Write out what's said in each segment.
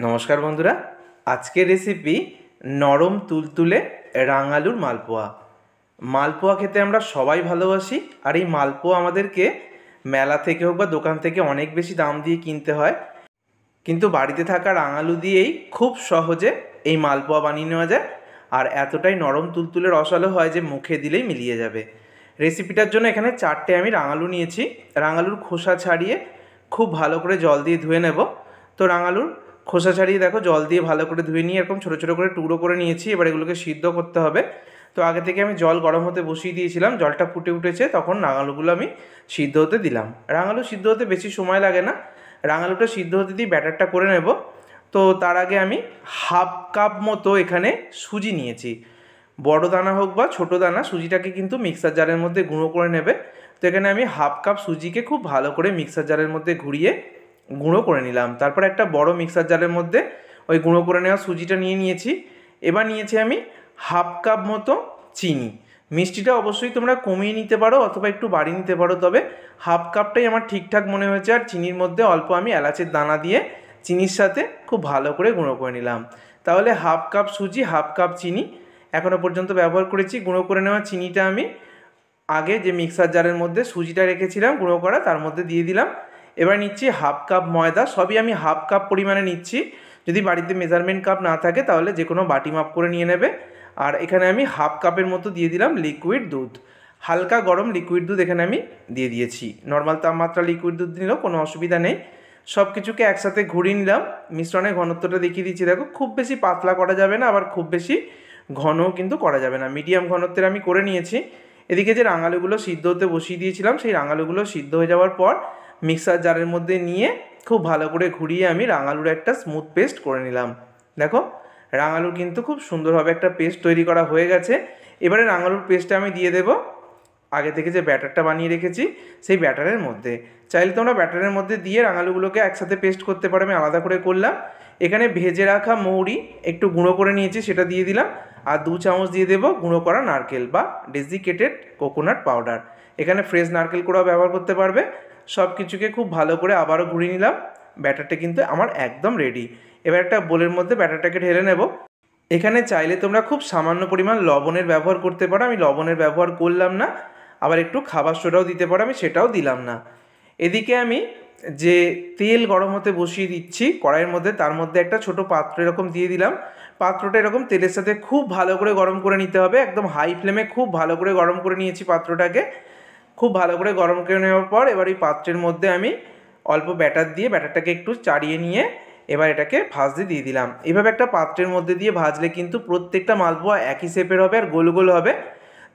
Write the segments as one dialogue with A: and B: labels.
A: নমস্কার বন্ধুরা, আজকের রেসিপি নরম তুলতুলে রাঙালুর মালপোয়া। মালপোয়া খেতে আমরা সবাই ভালোবাসি, আর এই মালপোয়া আমাদেরকে মেলা থেকে হোক বা দোকান থেকে অনেক বেশি দাম দিয়ে কিনতে হয়, কিন্তু বাড়িতে থাকা রাঙালু দিয়েই খুব সহজে এই মালপোয়া বানিয়ে নেওয়া যায়। আর এতটাই নরম তুলতুলে রসালো হয় যে মুখে দিলেই মিলিয়ে যাবে। রেসিপিটার জন্য এখানে 4টে আমি রাঙালু নিয়েছি। রাঙালুর খোসা ছাড়িয়ে খুব ভালো করে জল দিয়ে ধুয়ে নেব। তো রাঙালুর খোসা ছাড়িয়ে দেখো জল দিয়ে ভালো করে ধুয়ে নিয়ে এরকম ছোটো ছোটো করে টুকরো করে নিয়েছি। এবার এগুলোকে সিদ্ধ করতে হবে। তো আগে থেকে আমি জল গরম হতে বসিয়ে দিয়েছিলাম, জলটা ফুটে উঠেছে, তখন রাঙালুগুলো আমি সিদ্ধ হতে দিলাম। রাঙালু সিদ্ধ হতে বেশি সময় লাগে না, রাঙালুটা সিদ্ধ হতে দিয়ে ব্যাটারটা করে নেব। তো তার আগে আমি হাফ কাপ মতো এখানে সুজি নিয়েছি। বড় দানা হোক বা ছোটো দানা, সুজিটাকে কিন্তু মিক্সার জারের মধ্যে গুঁড়ো করে নেবে। তো এখানে আমি হাফ কাপ সুজিকে খুব ভালো করে মিক্সার জারের মধ্যে ঘুরিয়ে গুঁড়ো করে নিলাম। তারপর একটা বড় মিক্সার জারের মধ্যে ওই গুঁড়ো করে নেওয়া সুজিটা নিয়ে নিয়েছি। এবার নিয়েছি আমি হাফ কাপ মতো চিনি। মিষ্টিটা অবশ্যই তোমরা কমিয়ে নিতে পারো অথবা একটু বাড়িয়ে নিতে পারো, তবে হাফ কাপটাই আমার ঠিকঠাক মনে হয়েছে। আর চিনির মধ্যে অল্প আমি এলাচের দানা দিয়ে চিনির সাথে খুব ভালো করে গুঁড়ো করে নিলাম। তাহলে হাফ কাপ সুজি, হাফ কাপ চিনি এখনও পর্যন্ত ব্যবহার করেছি। গুঁড়ো করে নেওয়া চিনিটা আমি আগে যে মিক্সার জারের মধ্যে সুজিটা রেখেছিলাম গুঁড়ো করা, তার মধ্যে দিয়ে দিলাম। এবার নিচ্ছি হাফ কাপ ময়দা, সবই আমি হাফ কাপ পরিমাণে নিচ্ছি। যদি বাড়িতে মেজারমেন্ট কাপ না থাকে তাহলে যে কোনো বাটি মাপ করে নিয়ে নেবে। আর এখানে আমি হাফ কাপের মতো দিয়ে দিলাম লিকুইড দুধ, হালকা গরম লিকুইড দুধ এখানে আমি দিয়ে দিয়েছি। নর্মাল তাপমাত্রা লিকুইড দুধ নিলেও কোনো অসুবিধা নেই। সব কিছুকে একসাথে ঘুরিয়ে নিলাম। মিশ্রণের ঘনত্বটা দেখিয়ে দিচ্ছি, দেখো খুব বেশি পাতলা করা যাবে না, আবার খুব বেশি ঘনও কিন্তু করা যাবে না, মিডিয়াম ঘনত্বের আমি করে নিয়েছি। এদিকে যে রাঙালুগুলো সিদ্ধ হতে বসিয়ে দিয়েছিলাম, সেই রাঙালুগুলো সিদ্ধ হয়ে যাওয়ার পর মিক্সার জারের মধ্যে নিয়ে খুব ভালো করে ঘুরিয়ে আমি রাঙালুর একটা স্মুথ পেস্ট করে নিলাম। দেখো রাঙালুর কিন্তু খুব সুন্দরভাবে একটা পেস্ট তৈরি করা হয়ে গেছে। এবারে রাঙালুর পেস্টটা আমি দিয়ে দেব আগে থেকে যে ব্যাটারটা বানিয়ে রেখেছি সেই ব্যাটারের মধ্যে। চাইলে তোমরা ব্যাটারের মধ্যে দিয়ে রাঙালুগুলোকে একসাথে পেস্ট করতে পারো, আমি আলাদা করে করলাম। এখানে ভেজে রাখা মৌরি একটু গুঁড়ো করে নিয়েছি, সেটা দিয়ে দিলাম। আর 2 চামচ দিয়ে দেবো গুঁড়ো করা নারকেল বা ডেসিকেটেড কোকোনাট পাউডার। এখানে ফ্রেশ নারকেল কোড়াও ব্যবহার করতে পারবে। সব কিছুকে খুব ভালো করে আবারও ঘুরিয়ে নিলাম। ব্যাটারটা কিন্তু আমার একদম রেডি। এবার একটা বোলের মধ্যে ব্যাটারটাকে ঢেলে নেব। এখানে চাইলে তোমরা খুব সামান্য পরিমাণ লবণের ব্যবহার করতে পারো, আমি লবণের ব্যবহার করলাম না। আবার একটু খাবার সোডাও দিতে পারো, আমি সেটাও দিলাম না। এদিকে আমি যে তেল গরম হতে বসিয়ে দিচ্ছি কড়াইয়ের মধ্যে, তার মধ্যে একটা ছোট পাত্র এরকম দিয়ে দিলাম। পাত্রটা এরকম তেলের সাথে খুব ভালো করে গরম করে নিতে হবে, একদম হাই ফ্লেমে খুব ভালো করে গরম করে নিয়েছি পাত্রটাকে। খুব ভালো করে গরম করে নেওয়ার পর এবার এই পাত্রের মধ্যে আমি অল্প ব্যাটার দিয়ে ব্যাটারটাকে একটু চাড়িয়ে নিয়ে এবার এটাকে ভাজতে দিয়ে দিলাম। এইভাবে একটা পাত্রের মধ্যে দিয়ে ভাজলে কিন্তু প্রত্যেকটা মালপোয়া একই শেপের হবে আর গোল গোল হবে।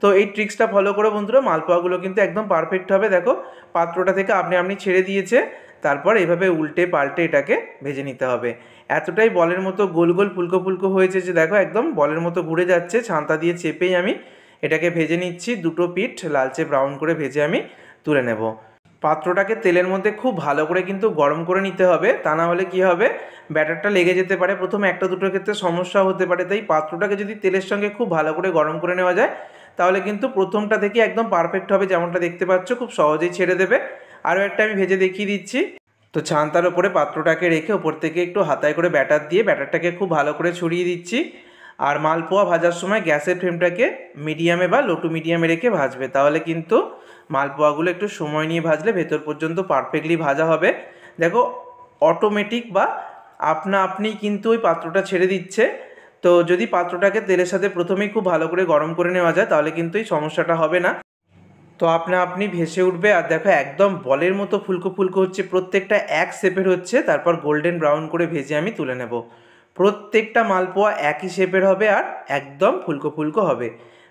A: তো এই ট্রিক্সটা ফলো করে বন্ধুরা মালপোয়াগুলো কিন্তু একদম পারফেক্ট হবে। দেখো পাত্রটা থেকে আপনি আপনি ছেড়ে দিয়েছে। তারপর এইভাবে উল্টে পাল্টে এটাকে ভেজে নিতে হবে। এতটাই বলের মতো গোল গোল ফুলকো ফুলকো হয়েছে যে দেখো একদম বলের মতো ঘুরে যাচ্ছে। ছান্তা দিয়ে চেপেই আমি এটাকে ভেজে নিচ্ছি। দুটো পিঠ লালচে ব্রাউন করে ভেজে আমি তুলে নেব। পাত্রটাকে তেলের মধ্যে খুব ভালো করে কিন্তু গরম করে নিতে হবে, তা না হলে কী হবে ব্যাটারটা লেগে যেতে পারে। প্রথমে একটা দুটোর ক্ষেত্রে সমস্যা হতে পারে, তাই পাত্রটাকে যদি তেলের সঙ্গে খুব ভালো করে গরম করে নেওয়া যায় তাহলে কিন্তু প্রথমটা থেকে একদম পারফেক্ট হবে। যেমনটা দেখতে পাচ্ছ খুব সহজেই ছেড়ে দেবে। আরও একটা আমি ভেজে দেখিয়ে দিচ্ছি। তো ছান্তার ওপরে পাত্রটাকে রেখে ওপর থেকে একটু হাতায় করে ব্যাটার দিয়ে ব্যাটারটাকে খুব ভালো করে ছড়িয়ে দিচ্ছি। আর মালপোয়া ভাজার সময় গ্যাসের ফ্লেমটাকে মিডিয়ামে বা লো টু মিডিয়ামে রেখে ভাজবে, তাহলে কিন্তু মালপোয়াগুলো একটু সময় নিয়ে ভাজলে ভেতর পর্যন্ত পারফেক্টলি ভাজা হবে। দেখো অটোমেটিক বা আপনা আপনি কিন্তু ওই পাত্রটা ছেড়ে দিচ্ছে। তো যদি পাত্রটাকে তেলের সাথে প্রথমেই খুব ভালো করে গরম করে নেওয়া যায় তাহলে কিন্তু এই সমস্যাটা হবে না। তো আপনা আপনি ভেসে উঠবে। আর দেখো একদম বলের মতো ফুলকো ফুলকো হচ্ছে, প্রত্যেকটা এক শেপের হচ্ছে। তারপর গোল্ডেন ব্রাউন করে ভেজে আমি তুলে নেব। প্রত্যেকটা মালপোয়া একই শেপের হবে আর একদম ফুলকো ফুলকো হবে।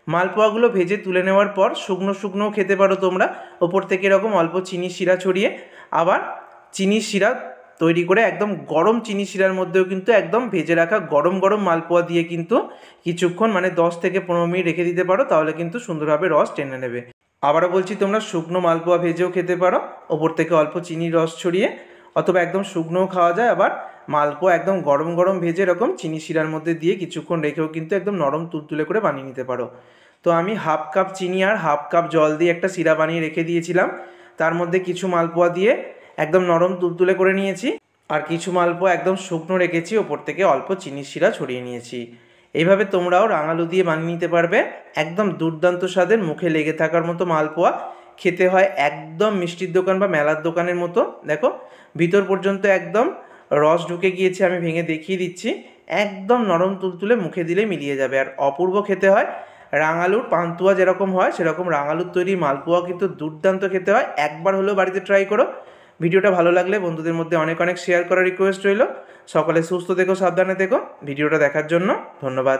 A: মালপোয়াগুলো ভেজে তুলে নেওয়ার পর শুকনো শুকনোও খেতে পারো তোমরা, ওপর থেকে এরকম অল্প চিনির শিরা ছড়িয়ে। আবার চিনির শিরা তৈরি করে একদম গরম চিনি শিরার মধ্যেও কিন্তু একদম ভেজে রাখা গরম গরম মালপোয়া দিয়ে কিন্তু কিছুক্ষণ মানে 10 থেকে 15 মিনিট রেখে দিতে পারো, তাহলে কিন্তু সুন্দরভাবে রস টেনে নেবে। আবারও বলছি তোমরা শুকনো মালপোয়া ভেজেও খেতে পারো, ওপর থেকে অল্প চিনির রস ছড়িয়ে, অথবা একদম শুকনোও খাওয়া যায়। আবার মালপোয়া একদম গরম গরম ভেজে এরকম চিনি শিরার মধ্যে দিয়ে কিছুক্ষণ রেখেও কিন্তু একদম নরম তুলতুলে করে বানিয়ে নিতে পারো। তো আমি হাফ কাপ চিনি আর হাফ কাপ জল দিয়ে একটা শিরা বানিয়ে রেখে দিয়েছিলাম, তার মধ্যে কিছু মালপোয়া দিয়ে একদম নরম তুলতুলে করে নিয়েছি। আর কিছু মালপোয়া একদম শুকনো রেখেছি, ওপর থেকে অল্প চিনির শিরা ছড়িয়ে নিয়েছি। এইভাবে তোমরাও রাঙালু দিয়ে বানিয়ে নিতে পারবে একদম দুর্দান্ত স্বাদের, মুখে লেগে থাকার মতো মালপোয়া। খেতে হয় একদম মিষ্টির দোকান বা মেলার দোকানের মতো। দেখো ভিতর পর্যন্ত একদম রস ঢুকে গিয়েছে, আমি ভেঙে দেখিয়ে দিচ্ছি। একদম নরম তুলতুলে, মুখে দিলে মিলিয়ে যাবে, আর অপূর্ব খেতে হয়। রাঙালুর পান্তুয়া যেরকম হয় সেরকম রাঙালুর তৈরি মালপোয়া কিন্তু দুর্দান্ত খেতে হয়। একবার হলেও বাড়িতে ট্রাই করো। ভিডিওটা ভালো লাগলে বন্ধুদের মধ্যে অনেক অনেক শেয়ার করার রিকোয়েস্ট রইল। সকলে সুস্থ থেকো, সাবধানে থেকো। ভিডিওটা দেখার জন্য ধন্যবাদ।